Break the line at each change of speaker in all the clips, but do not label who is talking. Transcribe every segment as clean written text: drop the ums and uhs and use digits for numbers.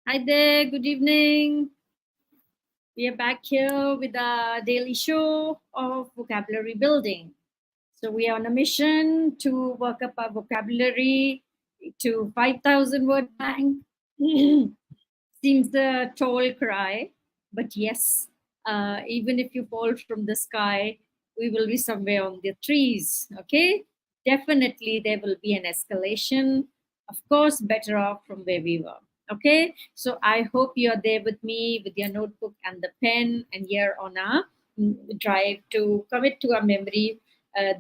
Hi there, good evening. We are back here with our daily show of vocabulary building. So, we are on a mission to work up our vocabulary to 5,000 word bank. Seems a tall cry, but yes, even if you fall from the sky, we will be somewhere on the trees. Okay, definitely there will be an escalation. Of course, better off from where we were. Okay, so I hope you're there with me with your notebook and the pen, and here on our drive to commit to our memory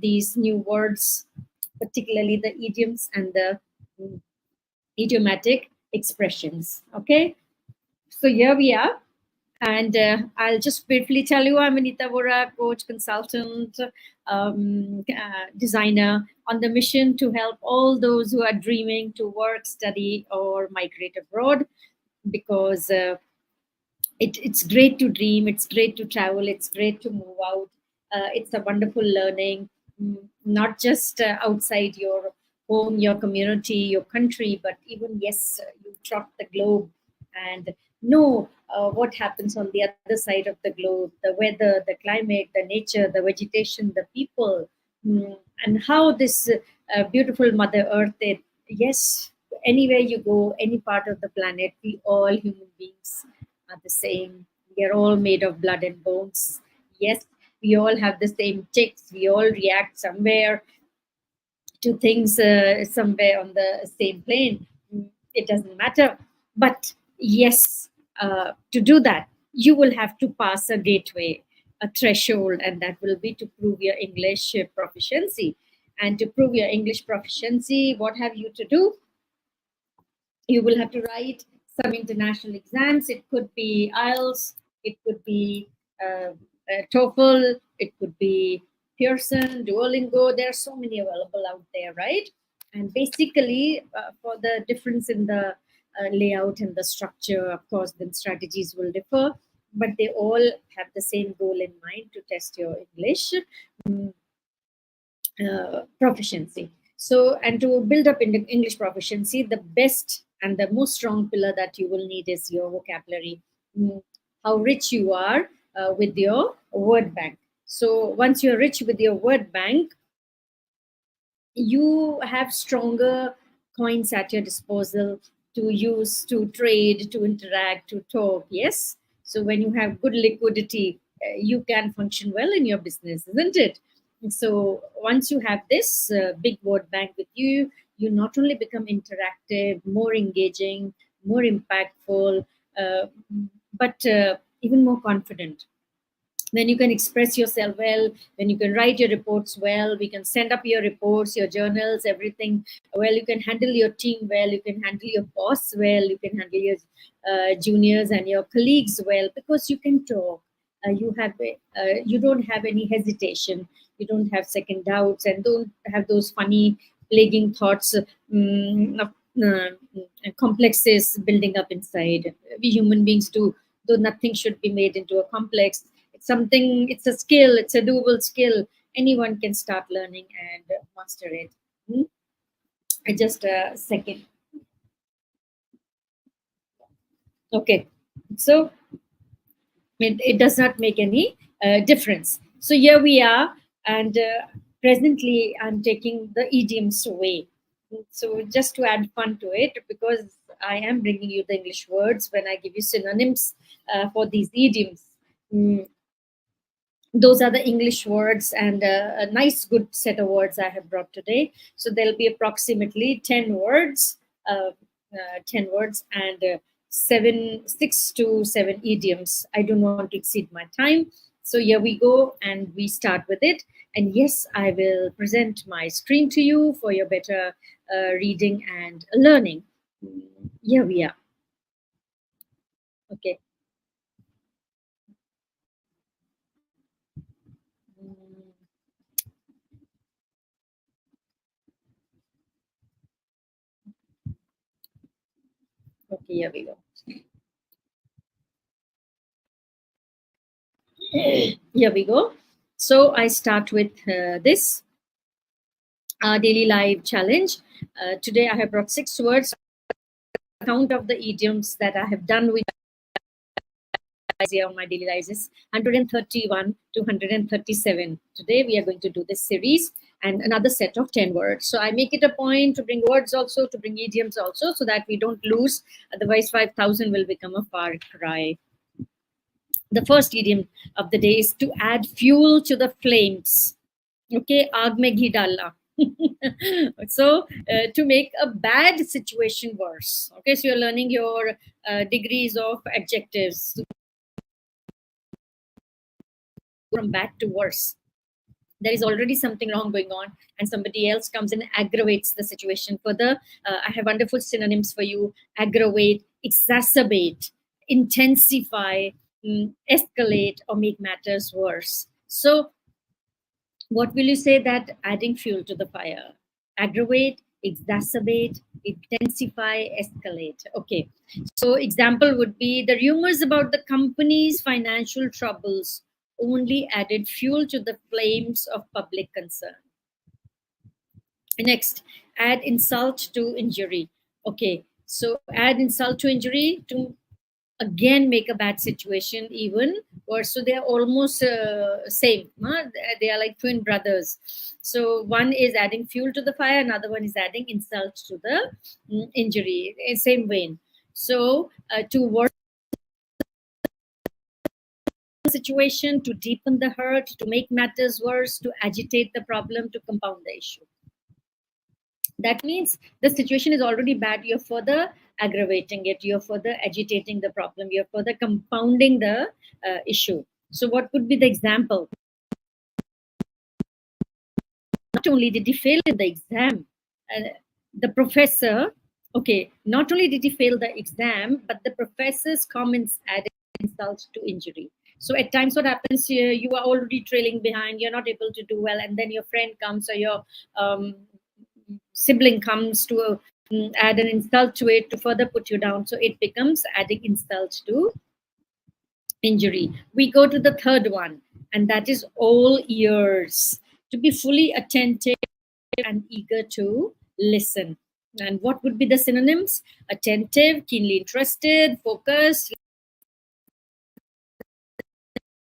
these new words, particularly the idioms and the mm, idiomatic expressions. Okay, so here we are, and I'll just briefly tell you I'm Vinita, coach, consultant, designer on the mission to help all those who are dreaming to work, study, or migrate abroad because it's great to dream, it's great to travel, it's great to move out. It's a wonderful learning, not just outside your home, your community, your country, but even, yes, you trot the globe and know what happens on the other side of the globe, the weather, the climate, the nature, the vegetation, the people, and how this beautiful Mother Earth, yes, anywhere you go, any part of the planet, we all human beings are the same. We are all made of blood and bones. Yes, we all have the same ticks. We all react somewhere to things somewhere on the same plane. It doesn't matter. But yes, to do that, you will have to pass a gateway, a threshold, and that will be to prove your English proficiency. And to prove your English proficiency, what have you to do? You will have to write some international exams. It could be IELTS, it could be TOEFL, it could be Pearson, Duolingo. There are so many available out there, right? And basically, for the difference in the layout and the structure, of course, then strategies will differ, but they all have the same goal in mind to test your English proficiency. So, and to build up in the English proficiency, the best and the most strong pillar that you will need is your vocabulary. How rich you are with your word bank. So, once you're rich with your word bank, you have stronger coins at your disposal to use, to trade, to interact, to talk. Yes. So when you have good liquidity, you can function well in your business, isn't it? And so once you have this big word bank with you, you not only become interactive, more engaging, more impactful, uh, but even more confident. When you can express yourself well, when you can write your reports well, we can send up your reports, your journals, everything well, you can handle your team well, you can handle your boss well, you can handle your juniors and your colleagues well, because you can talk. You don't have any hesitation, you don't have second doubts, and don't have those funny plaguing thoughts, of complexes building up inside. We human beings do, though nothing should be made into a complex. It's something, it's a skill, it's a doable skill. Anyone can start learning and master it. Just a second. Okay. So it does not make any difference. So here we are, and presently I'm taking the idioms away. So just to add fun to it, because I am bringing you the English words when I give you synonyms for these idioms. Those are the English words, and a nice good set of words I have brought today. So there'll be approximately 10 words, 10 words, and 6 to 7 idioms. I don't want to exceed my time. So here we go, and we start with it. And yes, I will present my screen to you for your better reading and learning. Here we are. Okay. Okay, here we go. Here we go. So I start with this daily life challenge. Today I have brought 6 words. count of the idioms that I have done with on my daily lives is 131 to 137. Today we are going to do this series and another set of 10 words. So I make it a point to bring words also, to bring idioms also, so that we don't lose. Otherwise, 5,000 will become a far cry. The first idiom of the day is to add fuel to the flames. Okay, aag mein ghee dalna. So to make a bad situation worse. Okay, so you're learning your degrees of adjectives from bad to worse. There is already something wrong going on, and somebody else comes and aggravates the situation further. I have wonderful synonyms for you: aggravate, exacerbate, intensify, escalate, or make matters worse. So what will you say that adding fuel to the fire? Aggravate, exacerbate, intensify, escalate. Okay. So example would be the rumors about the company's financial troubles only added fuel to the flames of public concern. Next, add insult to injury. Okay. So add insult to injury to again make a bad situation even worse. So they are almost same, huh? They are like twin brothers. So one is adding fuel to the fire, another one is adding insult to the injury in same vein. So to work the situation, to deepen the hurt, to make matters worse, to agitate the problem, to compound the issue. That means the situation is already bad, you're further aggravating it, you're further agitating the problem, you're further compounding the issue. So what could be the example? Not only did he fail in the exam, the professor, okay, not only did he fail the exam, but the professor's comments added insult to injury. So at times what happens here, you are already trailing behind, you're not able to do well, and then your friend comes or your sibling comes to add an insult to it to further put you down. So it becomes adding insult to injury. We go to the third one, and that is all ears. To be fully attentive and eager to listen. And what would be the synonyms? Attentive, keenly interested, focused,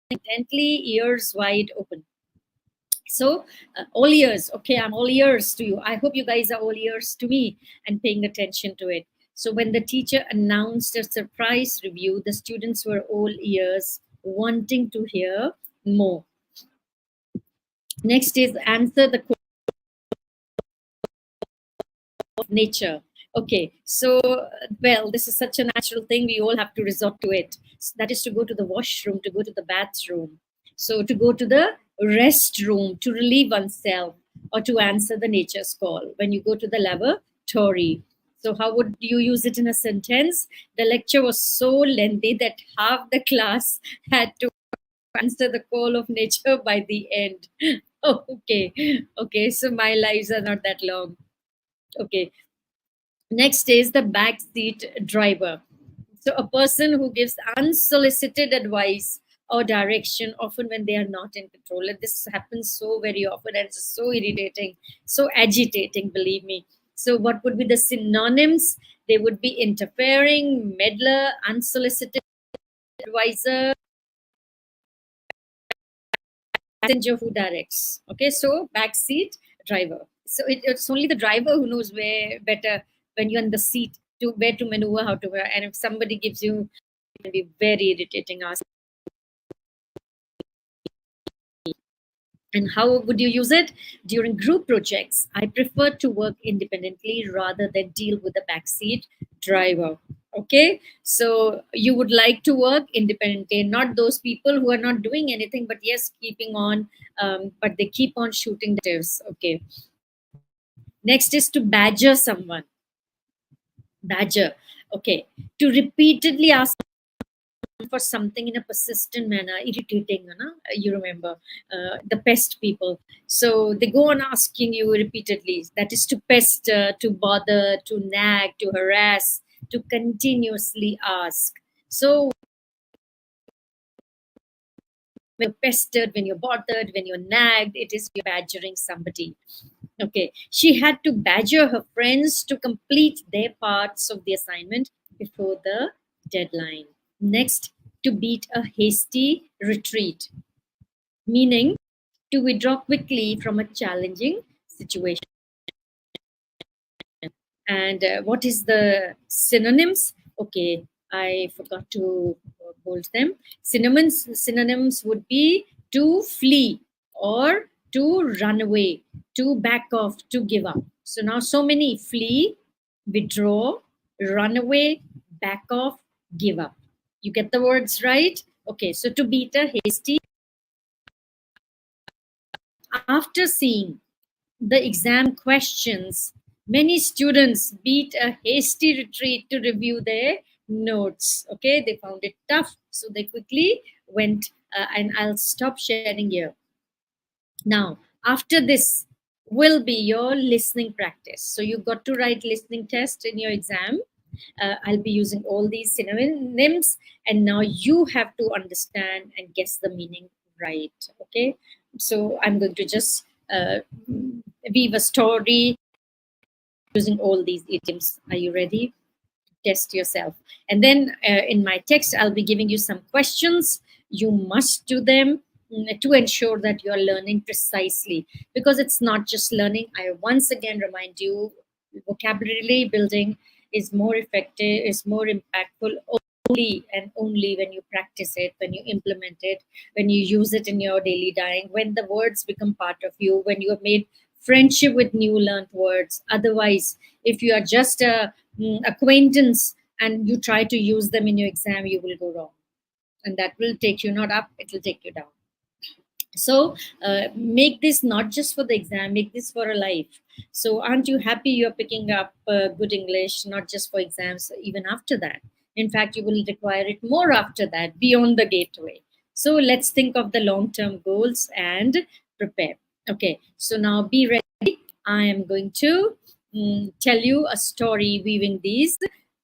intently, ears wide open. So all ears. Okay, I'm all ears to you. I hope you guys are all ears to me and paying attention to it. So when the teacher announced a surprise review, the students were all ears, wanting to hear more. Next is answer the question of nature. Okay, so, well, this is such a natural thing. We all have to resort to it. So that is to go to the washroom, to go to the bathroom. So to go to the restroom, to relieve oneself, or to answer the nature's call when you go to the lavatory. So how would you use it in a sentence? The lecture was so lengthy that half the class had to answer the call of nature by the end. Okay, so my lives are not that long. Okay, next is the backseat driver. So a person who gives unsolicited advice or direction, often when they are not in control. And this happens so very often, and it's so irritating, so agitating, believe me. So what would be the synonyms? They would be interfering, meddler, unsolicited advisor, passenger who directs. Okay, so backseat driver. So it's only the driver who knows where better when you're in the seat to where to maneuver, how to wear. And if somebody gives you, it can be very irritating. Ask. And how would you use it? During group projects, I prefer to work independently rather than deal with the backseat driver. Okay, so you would like to work independently, not those people who are not doing anything, but yes, keeping on, but they keep on shooting tips. Okay, next is to badger someone. Badger. Okay, to repeatedly ask for something in a persistent manner, irritating, you remember the pest people. So they go on asking you repeatedly. That is to pester, to bother, to nag, to harass, to continuously ask. So when you're pestered, when you're bothered, when you're nagged, it is you're badgering somebody. Okay, she had to badger her friends to complete their parts of the assignment before the deadline. Next, to beat a hasty retreat, meaning to withdraw quickly from a challenging situation. And what is the synonyms? Okay, I forgot to hold them. Synonyms would be to flee or to run away, to back off, to give up. So now so many: flee, withdraw, run away, back off, give up. You get the words right? Okay, so to beat a hasty, after seeing the exam questions, many students beat a hasty retreat to review their notes. Okay, they found it tough, so they quickly went. And I'll stop sharing here. Now, after this will be your listening practice. So you got to write listening test in your exam. I'll be using all these synonyms, and now you have to understand and guess the meaning right. Okay, so I'm going to just weave a story using all these idioms. Are you ready? Test yourself. And then in my text, I'll be giving you some questions. You must do them to ensure that you're learning precisely, because it's not just learning. I once again remind you, vocabulary building is more effective, is more impactful only and only when you practice it, when you implement it, when you use it in your daily dying, when the words become part of you, when you have made friendship with new learned words. Otherwise, if you are just a acquaintance and you try to use them in your exam, you will go wrong, and that will take you not up, it will take you down. So make this not just for the exam, make this for a life. So aren't you happy you're picking up good English, not just for exams, even after that? In fact, you will require it more after that, beyond the gateway. So let's think of the long term goals and prepare. Okay, so now be ready. I am going to tell you a story weaving these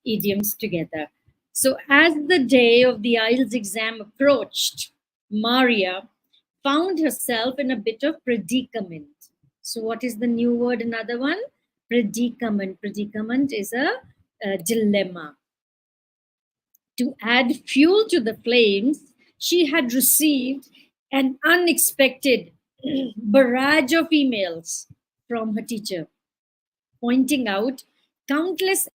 idioms together. So as the day of the IELTS exam approached, Maria found herself in a bit of predicament. So, what is the new word? Another one? Predicament. Predicament is a dilemma. To add fuel to the flames, she had received an unexpected barrage of emails from her teacher, pointing out countless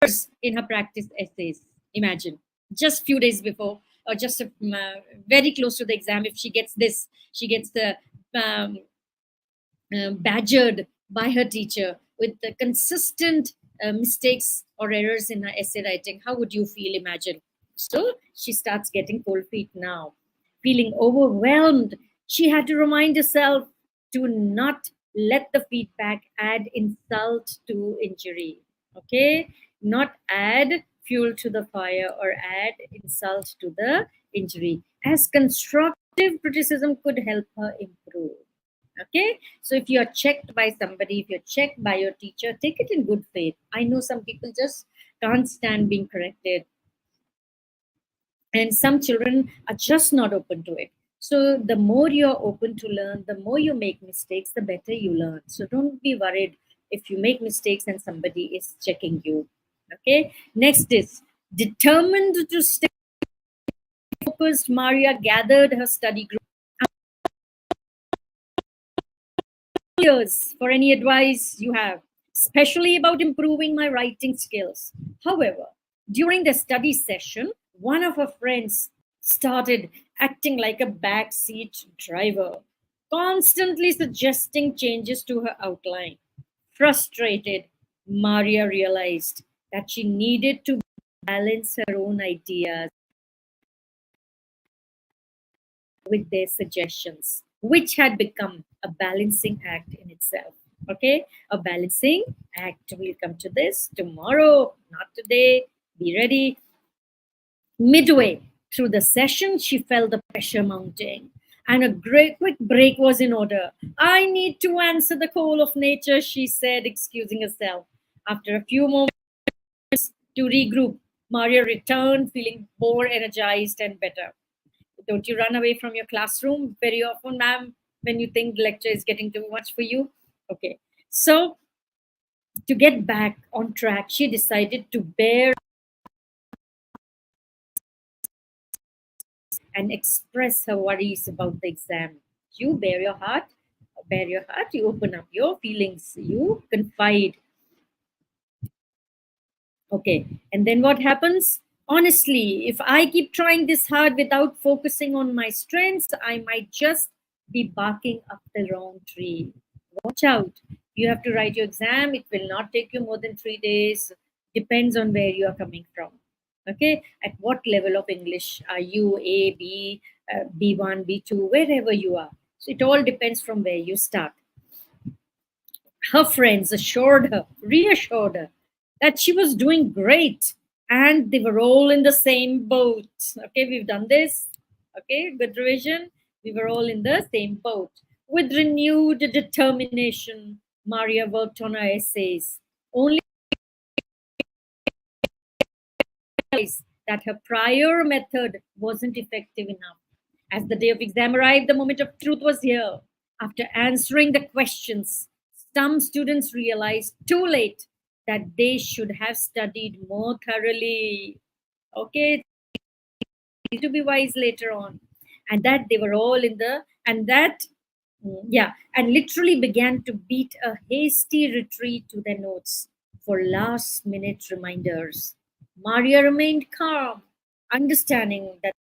errors in her practice essays. Imagine, just few days before, or just very close to the exam, if she gets this, she gets the um, badgered by her teacher with the consistent mistakes or errors in her essay writing. How would you feel? Imagine. So she starts getting cold feet now, feeling overwhelmed. She had to remind herself to not let the feedback add insult to injury. Okay, not add fuel to the fire or add insult to the injury, as constructive criticism could help her improve. Okay, so if you're checked by somebody, if you're checked by your teacher, take it in good faith. I know some people just can't stand being corrected, and some children are just not open to it. So the more you're open to learn, the more you make mistakes, the better you learn. So don't be worried if you make mistakes and somebody is checking you. Okay, next is determined to stay focused. Maria gathered her study group years for any advice you have, especially about improving my writing skills. However, during the study session, one of her friends started acting like a backseat driver, constantly suggesting changes to her outline. Frustrated, Maria realized that she needed to balance her own ideas with their suggestions, which had become a balancing act in itself. Okay, a balancing act. We'll come to this tomorrow, not today. Be ready. Midway through the session, she felt the pressure mounting, and a great quick break was in order. I need to answer the call of nature, she said, excusing herself. After a few moments to regroup, Maria returned, feeling more energized and better. Don't you run away from your classroom very often, ma'am? when you think the lecture is getting too much for you? Okay. So to get back on track, she decided to bear and express her worries about the exam. You bare your heart, you open up your feelings, you confide. Okay, and then what happens? Honestly, if I keep trying this hard without focusing on my strengths, I might just be barking up the wrong tree. Watch out. You have to write your exam. It will not take you more than 3 days. Depends on where you are coming from. Okay, at what level of English are you? A, B, B1, B2, wherever you are. So it all depends from where you start. Her friends reassured her that she was doing great and they were all in the same boat. Okay, we've done this. Okay, good revision. We were all in the same boat. With renewed determination, Maria worked on her essays, only realized that her prior method wasn't effective enough. As the day of exam arrived, the moment of truth was here. After answering the questions, some students realized too late that they should have studied more thoroughly. Okay, to be wise later on. And that they were all in the, and that, yeah, and literally began to beat a hasty retreat to their notes for last minute reminders. Maria remained calm, understanding that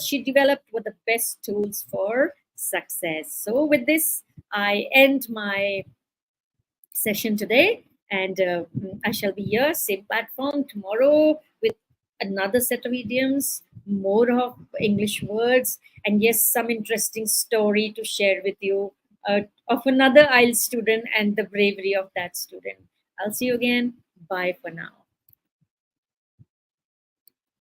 she developed were the best tools for success. So, with this, I end my session today, and I shall be here, same platform tomorrow with another set of idioms, more of English words, and yes, some interesting story to share with you of another IELTS student and the bravery of that student. I'll see you again. Bye for now.